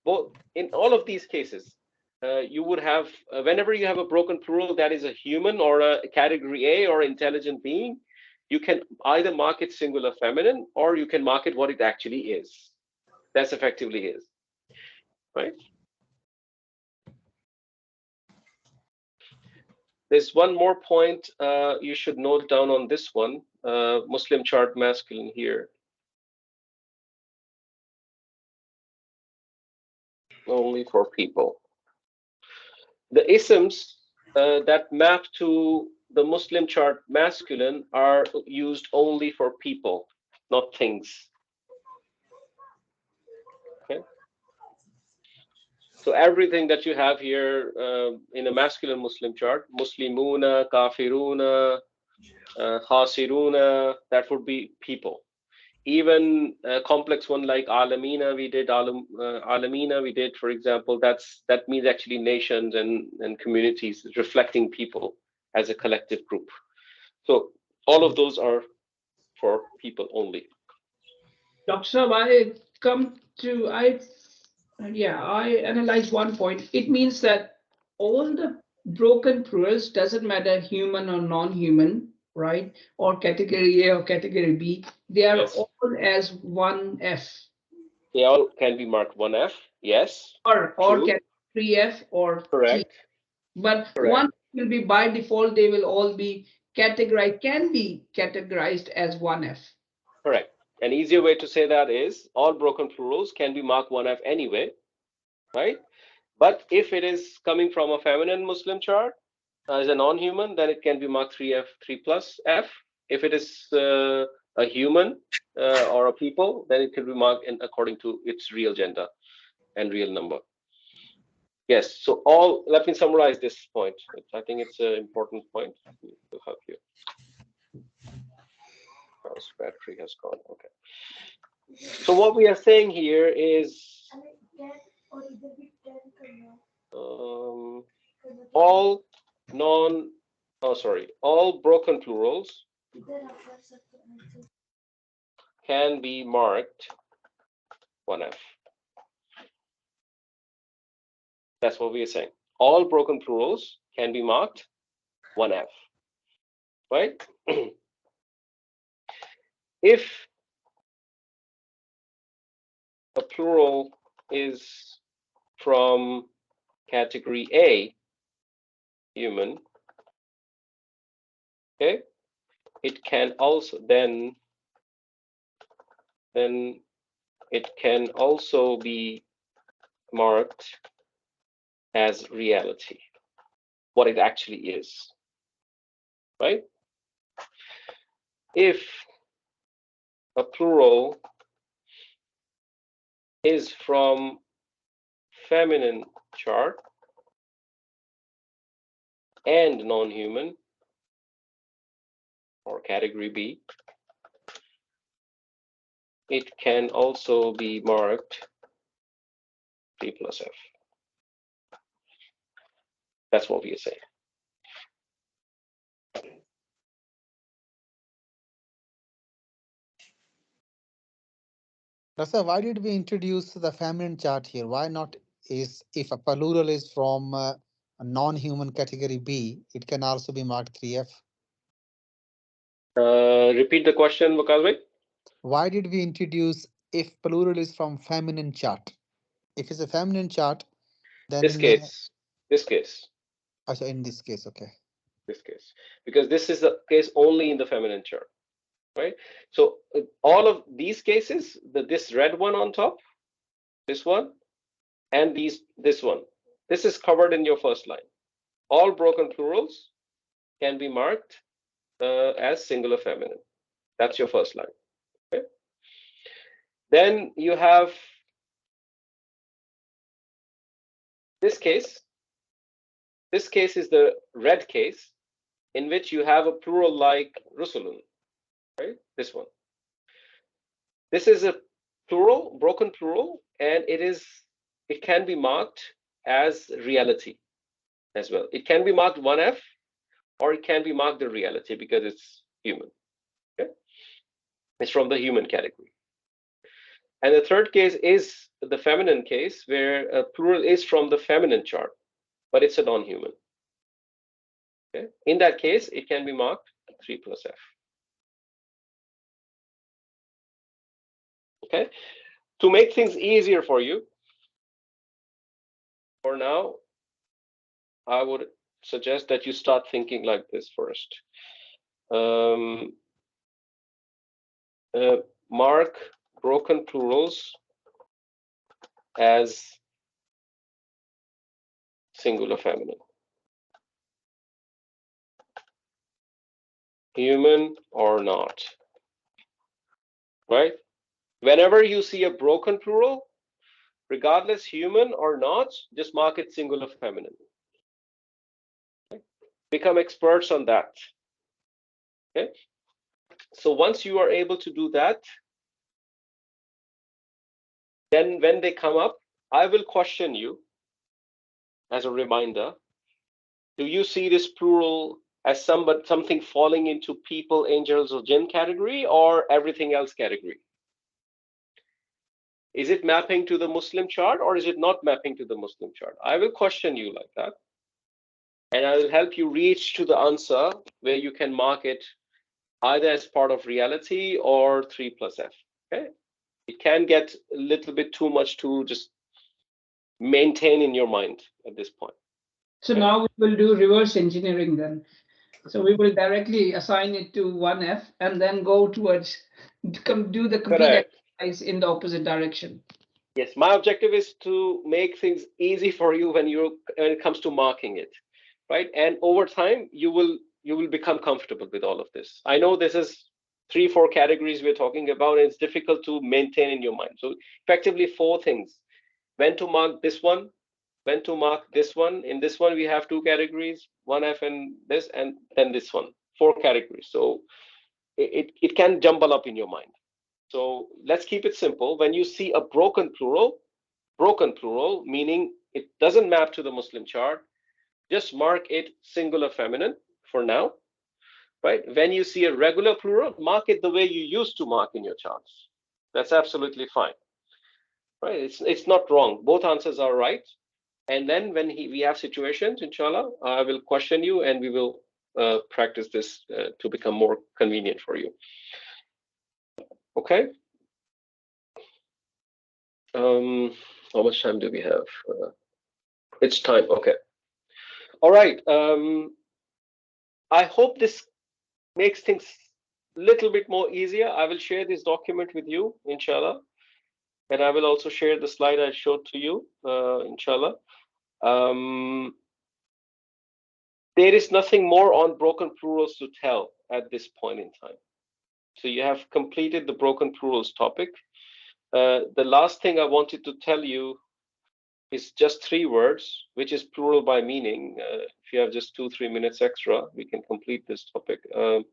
Both in all of these cases, you would have whenever you have a broken plural that is a human or a category A or intelligent being, you can either mark it singular feminine or you can mark it what it actually is. That's effectively is, right? There's one more point you should note down on this one. Muslim chart masculine here. Only for people. The isms that map to the Muslim chart masculine are used only for people, not things. Okay. So everything that you have here in a masculine Muslim chart, Muslimuna, Kafiruna, Khasiruna, that would be people. Even a complex one like Alamina, Alamina, we did, for example, that means actually nations and communities, reflecting people as a collective group. So all of those are for people only. Dr. Saab, I analyze one point. It means that all the broken plurals, doesn't matter human or non-human, right? Or category A or category B, they are Yes. all as 1F. They all can be marked 1F, yes. Or True. 3F or T. Correct. But Correct. one will be by default, they will all be categorized, can be categorized as 1F. Correct. An easier way to say that is all broken plurals can be marked 1F anyway, right? But if it is coming from a feminine Muslim chart as a non-human, then it can be marked 3F, 3 plus F. If it is a human or a people, then it can be marked according to its real gender and real number. Yes, so let me summarize this point. I think it's an important point to help you. Mouse battery has gone, okay. So what we are saying here is all broken plurals can be marked 1F. That's what we are saying. All broken plurals can be marked 1F, right? If a plural is from category A, human, okay, it can also then it can also be marked as reality, what it actually is, right? If a plural is from feminine chart, and non-human, or category B, it can also be marked 3 plus F. That's what we are saying. Rasa, why did we introduce the feminine chart here? Why not is if a plural is from a non-human category B, it can also be marked 3F. Repeat the question, Mukalway. Why did we introduce if plural is from feminine chart? If it's a feminine chart, then This case, also in this case, okay. this case, because this is the case only in the feminine chart, right? So all of these cases, this red one on top, this one, and this one, this is covered in your first line. All broken plurals can be marked as singular feminine. That's your first line. Okay. Then you have this case. This case is the red case in which you have a plural like rusulun, right? This one. This is a plural, broken plural, and it can be marked as reality as well. It can be marked 1F, or it can be marked the reality because it's human. Okay? It's from the human category. And the third case is the feminine case, where a plural is from the feminine chart, but it's a non-human. Okay? In that case, it can be marked 3 plus F. Okay? To make things easier for you, for now, I would suggest that you start thinking like this first. Mark broken plurals as singular feminine. Human or not. Right? Whenever you see a broken plural, regardless human or not, just mark it singular feminine. Okay? Become experts on that. Okay? So once you are able to do that, then when they come up, I will question you as a reminder. Do you see this plural as something falling into people, angels, or jinn category, or everything else category? Is it mapping to the Muslim chart, or is it not mapping to the Muslim chart? I will question you like that. And I will help you reach to the answer where you can mark it either as part of reality or 3 plus F. Okay? It can get a little bit too much to just maintain in your mind at this point. So now we will do reverse engineering then. So we will directly assign it to 1F and then go towards do the complete Correct. exercise in the opposite direction. Yes, my objective is to make things easy for you when it comes to marking it, right? And over time, you will become comfortable with all of this. I know this is 3-4 categories we're talking about, and it's difficult to maintain in your mind. So effectively 4 things: when to mark this one, when to mark this one. In this one, we have 2 categories, 1F and this, and then this one, 4 categories. So it can jumble up in your mind. So let's keep it simple. When you see a broken plural meaning it doesn't map to the Muslim chart, just mark it singular feminine for now, right? When you see a regular plural, mark it the way you used to mark in your charts. That's absolutely fine, right? It's not wrong. Both answers are right. And then when we have situations, inshallah, I will question you and we will practice this to become more convenient for you. Okay. How much time do we have? It's time. Okay. All right. I hope this makes things a little bit more easier. I will share this document with you, inshallah. And I will also share the slide I showed to you, inshallah. There is nothing more on broken plurals to tell at this point in time. So you have completed the broken plurals topic. The last thing I wanted to tell you is just 3 words, which is plural by meaning. If you have just 2-3 minutes extra, we can complete this topic. The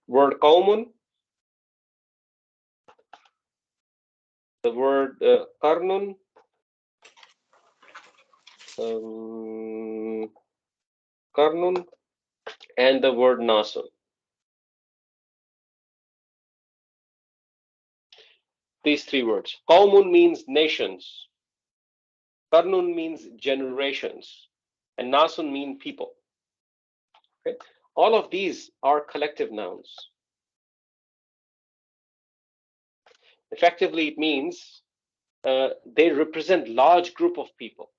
word qawmun, the word qarnun, qarnun, and the word nasun. These 3 words. Qawmun means nations. Qarnun means generations. And nasun mean people. Okay? All of these are collective nouns. Effectively, it means they represent large group of people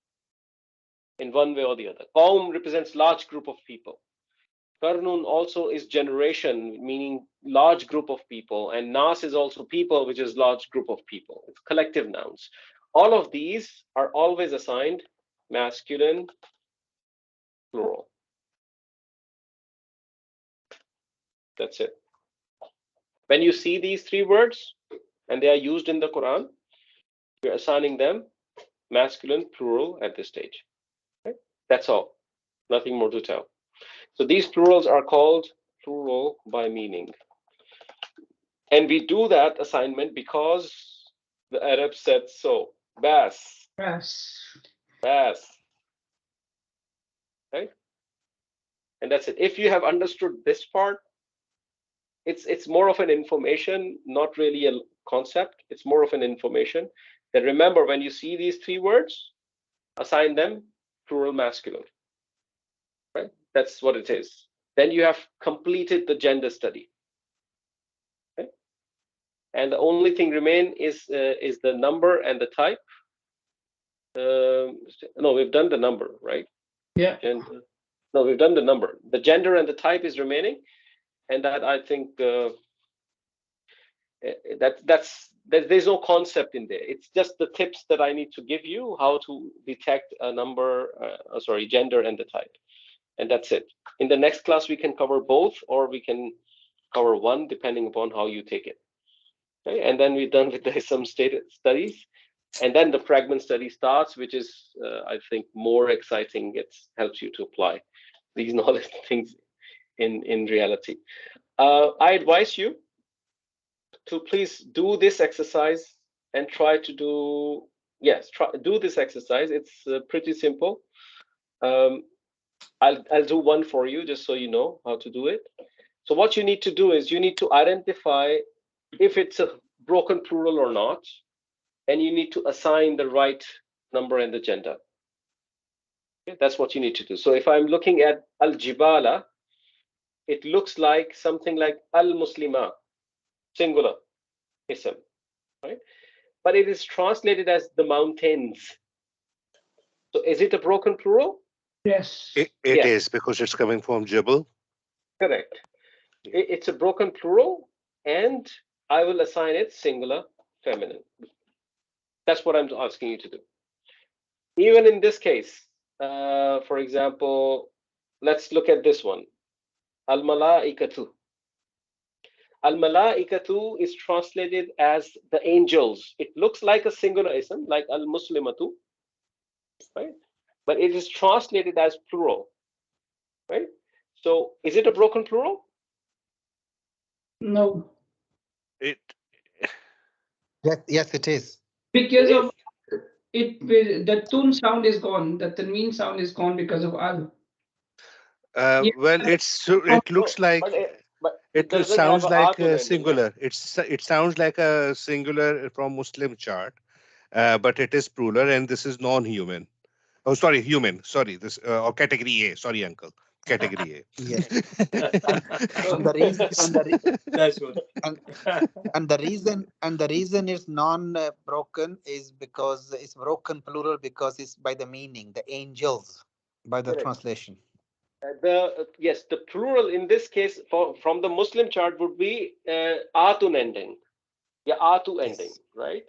in one way or the other. Qawm represents large group of people. Qarnun also is generation, meaning large group of people, and Nas is also people, which is large group of people. It's collective nouns. All of these are always assigned masculine, plural. That's it. When you see these 3 words and they are used in the Quran, you're assigning them masculine, plural at this stage. Okay? That's all. Nothing more to tell. So these plurals are called plural by meaning. And we do that assignment because the Arab said so. Bas. Yes. Bas. Right? And that's it. If you have understood this part, it's more of an information, not really a concept. It's more of an information. That remember, when you see these 3 words, assign them plural masculine. Right? That's what it is. Then you have completed the gender study. Okay? And the only thing remain is the number and the type. No, we've done the number, right? Yeah. Gender. No, we've done the number. The gender and the type is remaining, and that I think there's no concept in there. It's just the tips that I need to give you how to detect a number, gender and the type, and that's it. In the next class, we can cover both, or we can cover one, depending upon how you take it. Okay? And then we're done with the Islam studies. And then the fragment study starts, which is, I think, more exciting. It helps you to apply these knowledge things in reality. I advise you to please do this exercise and try to do, do this exercise. It's pretty simple. I'll do one for you just so you know how to do it. So what you need to do is you need to identify if it's a broken plural or not, and you need to assign the right number and the gender. Okay, that's what you need to do. So if I'm looking at al-jibala, it looks like something like al-muslima, singular ism, right? But it is translated as the mountains. So is it a broken plural? Yes. It Yes. is, because it's coming from Jabal. Correct. It's a broken plural, and I will assign it singular feminine. That's what I'm asking you to do. Even in this case, for example, let's look at this one. Al-malaikatu. Al-malaikatu is translated as the angels. It looks like a singular ism, like al-muslimatu, right? But it is translated as plural, right? So is it a broken plural? No. It Yes, it is. Because It of is. the tun sound is gone. The tanween sound is gone because of al. Yeah. well, it looks like But it it doesn't have sounds a like atun a ending, right? singular. It sounds like a singular from Muslim chart, but it is plural, and this is non-human. Oh, sorry, human. Sorry, this or category A. Sorry, uncle. Category A. Yes. So, And the reason That's good. and the reason it's non-broken is because it's broken plural because it's by the meaning, the angels, by the correct. translation. Yes, the plural in this case from the Muslim chart would be atun ending. Yeah, atu ending, Yes. right?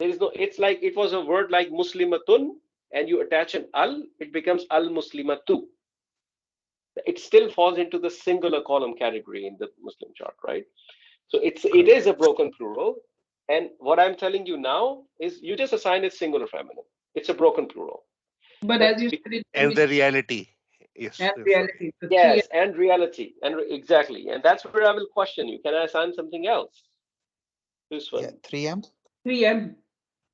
There is no, it's like it was a word like muslimatun, and you attach an al, it becomes al-muslimatu. It still falls into the singular column category in the Muslim chart, right? So it is a broken plural, And what I'm telling you now is you just assign it singular feminine. It's a broken plural. But as you said, it And the reality. Yes. and Sorry. reality. The Yes, and reality, and exactly, and that's where I will question you. Can I assign something else? This one, Yeah, 3M. 3M.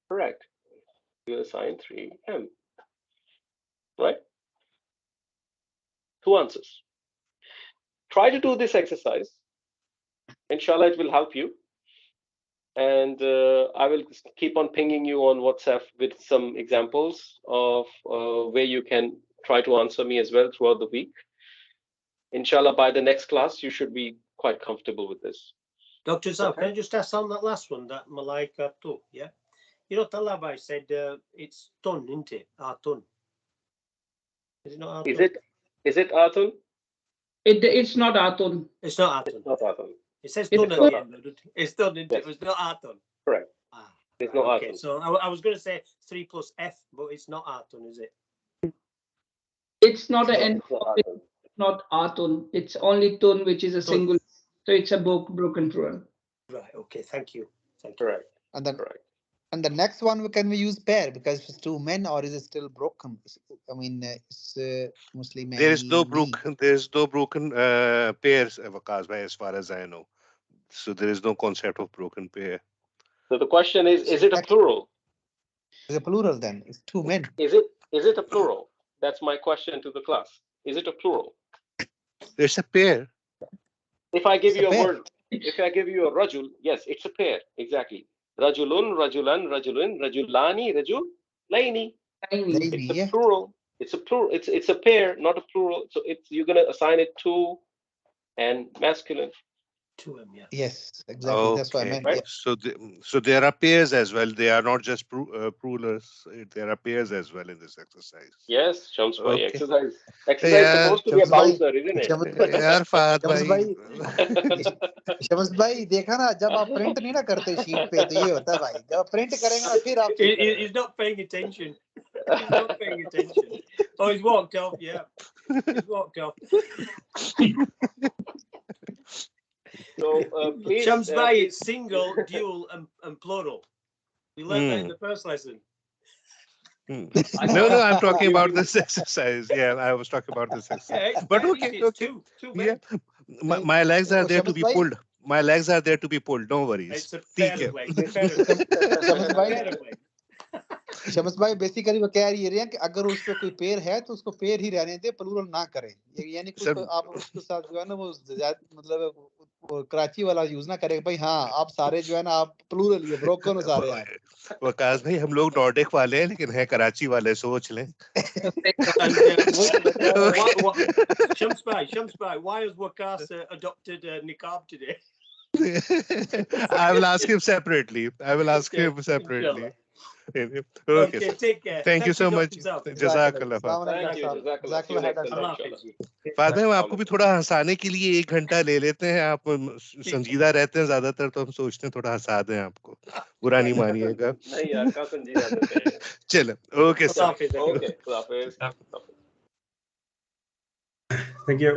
correct. You assign 3M, right? Two answers. Try to do this exercise. Inshallah, it will help you. And I will keep on pinging you on WhatsApp with some examples of where you can try to answer me as well throughout the week. Inshallah, by the next class, you should be quite comfortable with this. Dr. Zab, Okay. can I just ask on that last one, that Malaika too, yeah? You know, Talabai said it's tun, isn't it? Tun. Is it not Is Atun? it Atun? It's not Atun. It's not It's Atun. not Atun. It says It's tun at tun. the end, though, doesn't it? It's tun, isn't Yes. it? It's not Atun. Correct. Ah, It's right, not okay. Atun. So I was going to say 3 plus F, but it's not Atun, is it? It's not No, an it's not It's Atun. not Atun. It's only Tun, which is a Tun. single. So it's a broken plural. Right, okay, thank you. Thank you. Correct. And then Correct. and the next one, can we use pair because it's 2 men, or is it still broken? I mean, it's Muslim. There is no broken. There is no broken pairs, Waqas bhai, as far as I know. So there is no concept of broken pair. So the question is it a plural? It's a plural then. It's 2 men. Is it a plural? That's my question to the class. Is it a plural? There's a pair. If I give It's a you a pair. word, if I give you a rajul, yes, it's a pair. Exactly. Rajulun, rajulan, rajulin, rajulani, rajulaini. Tiny. Maybe, It's a yeah. plural. It's a plural. It's a pair, not a plural. So you're gonna assign it to and masculine. 2M, yeah. Yes, exactly. That's what I Okay. meant. Right. Yeah. So there are pairs as well. They are not just plurals. There are pairs as well in this exercise. Yes, Shams bhai. Okay. Exercise is Yeah, supposed to be a Shams bhai, bouncer, isn't it? यार फहद शम्स भाई भाई शम्स भाई देखा ना, जब आप print नहीं ना करते शीट पे तो ये होता है भाई, जब आप प्रिंट करेंगे ना फिर आप ठीक करेंगे. He's not paying attention. He's not paying attention. Oh, he's walked off, yeah. He's walked off. So please. Shams bhai, it's single, dual, and plural. We learned that in the first lesson. No, I'm talking about this exercise. Yeah, I was talking about this exercise. Yeah, it's But very okay, easy. It's okay. two Yeah, men. my legs are Oh, there to Shams be bhai, pulled. My legs are there to be pulled. No worries. It's a ठीक pair है. of legs. A pair of legs. Shams भाई, Pair of legs. Shams भाई basically वो कह रही है कि अगर उस पे कोई पेयर है तो उसको पेयर ही रहने दे, प्लूरल ना करें. यानी कुछ सर, आप उसके साथ जो है ना वो मतलब वो कराची वाला यूज ना करें भाई. हाँ, आप सारे जो है ना आप प्लूरल ही ब्रोकन हो सारे आप. वकास भाई हम लोग नॉर्डिक वाले हैं लेकिन है कराची वाले, सोच लें. And Shams bhai, why has Waqas adopted niqab today? I will ask him separately. Okay, inshallah. Okay, Okay, sir. take care. Thank you so Dr. much. Zab. Jazakallah. अस्सलाम वालेकुम Thank you. साहब. Jazakallah. See you next time, Allah inshallah. Hafiz ji. Fahd भाई हम आपको भी थोड़ा हंसाने के लिए 1 घंटा ले लेते हैं. आप संजीदा रहते हैं ज्यादातर, तो हम सोचते हैं थोड़ा हंसा दें आपको. बुरा नहीं मानिएगा. नहीं यार, कहाँ संजीदा रहते हैं. चलो, okay Allah sir. Hafiz, everyone. Okay. Khudafez. Thank you.